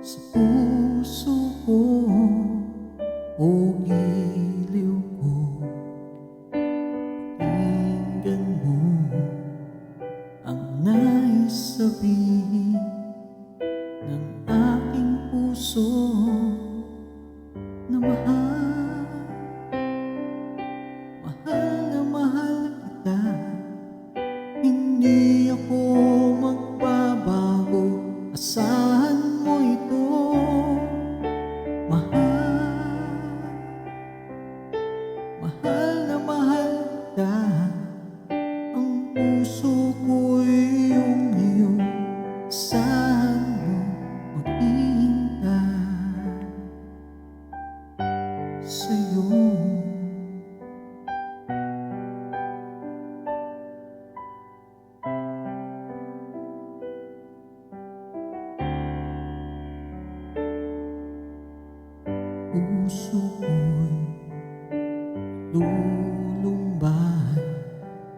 Sa puso ko o giliw ko, pakinggan mo ang nais sabihin ng aking puso na mahal. Mahal na mahal kita, hindi ako magbabago, asahan mo ito. Mahal, mahal na mahal kita, ang puso ko'y iyong iyo, asahan mo maghihintay sa'yo. Puso ko'y lulumbay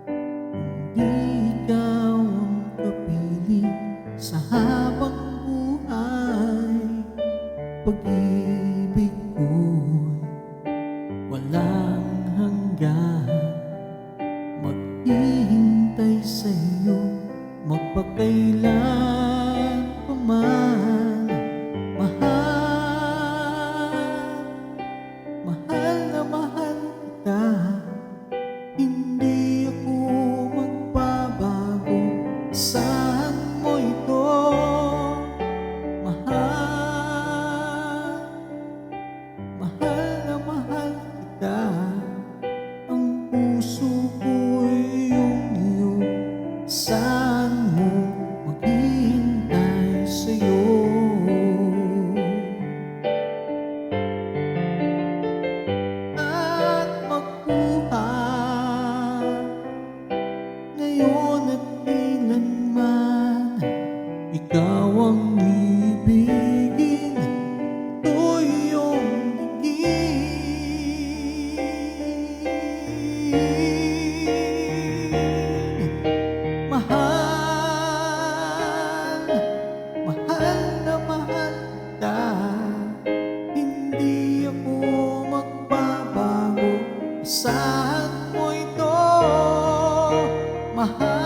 kung di ikaw ang kapiling sa habang buhay. Pag-ibig ko'y walang hanggan, maghihintay sa'yo magpakailan pa man. Mahal na mahal kita, hindi ako magbabago, asahan mo ito. Mahal, mahal na mahal kita, ang puso ko'y iyong iyo, asahan mo maghihintay sa'yo. Ngayon at kailanman, ikaw ang ibigin, ito'y iyong digin. Mahal, mahal na mahal kita, hindi ako magbabago, asahan mo ito. Mahal,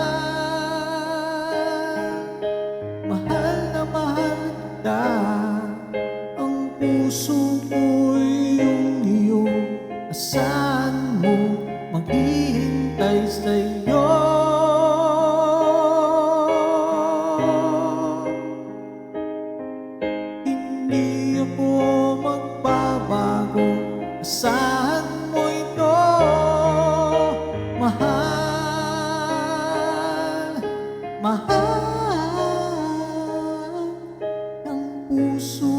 mahal na mahal kita, ang puso ko'y iyong iyo, asahan mo maghihintay sa'yo. Hindi ako magbabago, asahan mo ito. Mahal, mahal ng puso